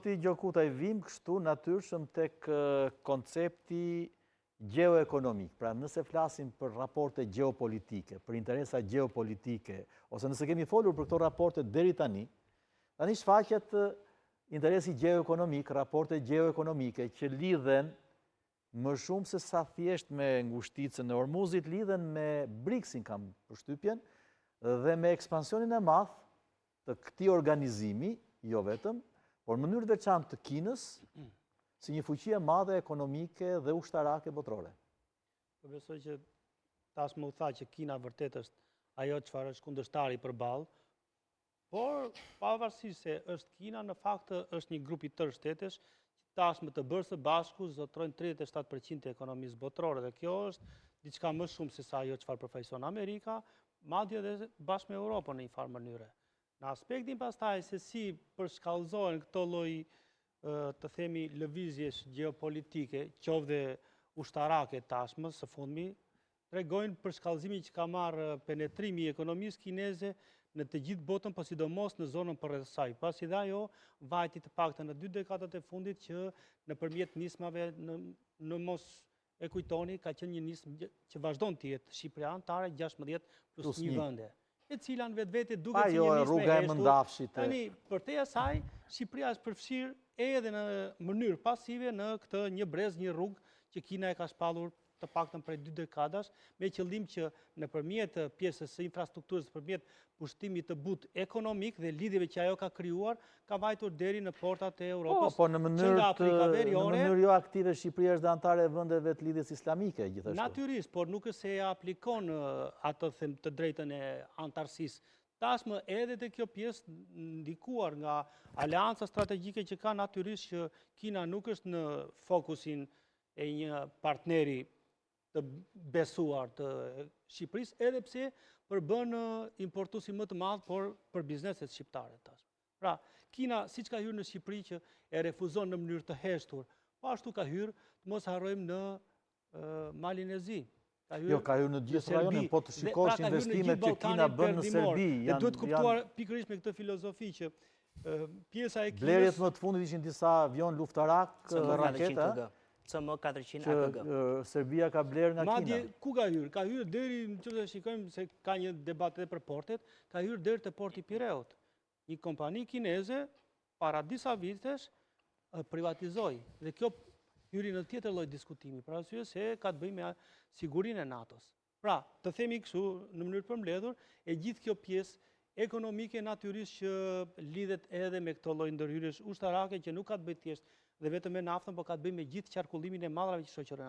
Ti Gjokutaj vim kështu natyrshëm tek koncepti geoekonomik. Pra nëse flasim për raporte geopolitike, për interesa geopolitike, ose nëse kemi folur për këto raporte deri tani shfaqet interesi geoekonomik, raporte geoekonomike që lidhen më shumë se sa thjesht me ngushticën e Ormuzit, lidhen me BRICS-in, kam përshtypjen, dhe me ekspansionin e madh të këtij organizimi, jo vetëm, por në mënyrë veçantë të Kinës, si një fuqi e madhe ekonomike dhe ushtarake botërore. Besoj që tashmë u tha që Kina vërtet është ajo çfarë është kundërshtari përballë, por pavarësisht se është Kina, në fakt është një grup i tërë shtetesh që tashmë të bërë së bashku zotrojnë 37% e ekonomisë botërore, dhe kjo është diçka më shumë se sa ajo çfarë përfaqëson Amerika, madje edhe bashkë me Europën në një farë mënyre. Në aspektin pastaj se si përshkallëzohen këto lloj të themi lëvizjesh gjeopolitike, qoftë ushtarake tashmë së fundmi, tregojnë për shkallëzimin që ka marrë penetrimi i ekonomisë kineze në të gjithë botën, po sidomos në zonën përreth saj. Pasi dhe ajo vajti të paktën në 2 dekadat e fundit që nëpërmjet nismave në mos e kujtoni, ka qenë një nismë që vazhdon të jetë Shqipëria anëtare 16+1 vende, e cila në vetvete duket si një nismë e heshtur. Tani, përtej asaj, Shqipëria është përfshirë edhe në mënyrë pasive në këtë një brez, një rrugë që Kina e ka shpallur të paktën prej 2 dekadash, me qëllim që nëpërmjet pjesës së infrastrukturës, nëpërmjet pushtimit të butë ekonomik dhe lidhjeve që ajo ka krijuar, ka vajtur deri në portat e Europës. Po në mënyrë jo aktive Shqipëria është dhe anëtare e vendeve të lidhjes islamike gjithashtu. Natyrisht, por nuk është se e aplikon atë të drejtën e antarësisë. Tashmë edhe te kjo pjesë ndikuar nga aleanca strategjike që ka, natyrisht që Kina nuk është në fokusin e një partneri të besuar të Shqipërisë, edhe pse përbën importuesi më të madh, por për bizneset shqiptare tash. Pra, Kina siç ka hyrë në Shqipëri që e refuzon në mënyrë të heshtur, po ashtu ka hyrë, mos harrojmë, në Malin e Zi. Jo, ka hyrë në gjithë rajonin, po të shikosh investimet që Kina bën në Serbi. Dhe duhet kuptuar pikërisht me këtë filozofi që pjesa e Kinës... Blerjet më të fundit ishin disa avion luftarak, raketa, CM-400 që Serbia ka blerë nga Kina. Madje, ku ka hyrë? Ka hyrë deri, nëse shikojmë se ka një debat edhe për portet, ka hyrë deri te porti Pireut. Një kompani kineze, para disa vitesh, privatizoi. Dhe kjo hyri në tjetër lloj diskutimi, për arsye se ka të bëjë me sigurinë e NATO-s. Pra, të themi kështu në mënyrë përmbledhur, e gjithë kjo pjesë ekonomike natyrisht që lidhet edhe me këto lloj ndërhyrjesh ushtarake që nuk ka të bëjë thjesht dhe vetëm me naftën, por ka të bëjë me gjithë qarkullimin e madrave që shoqërojnë.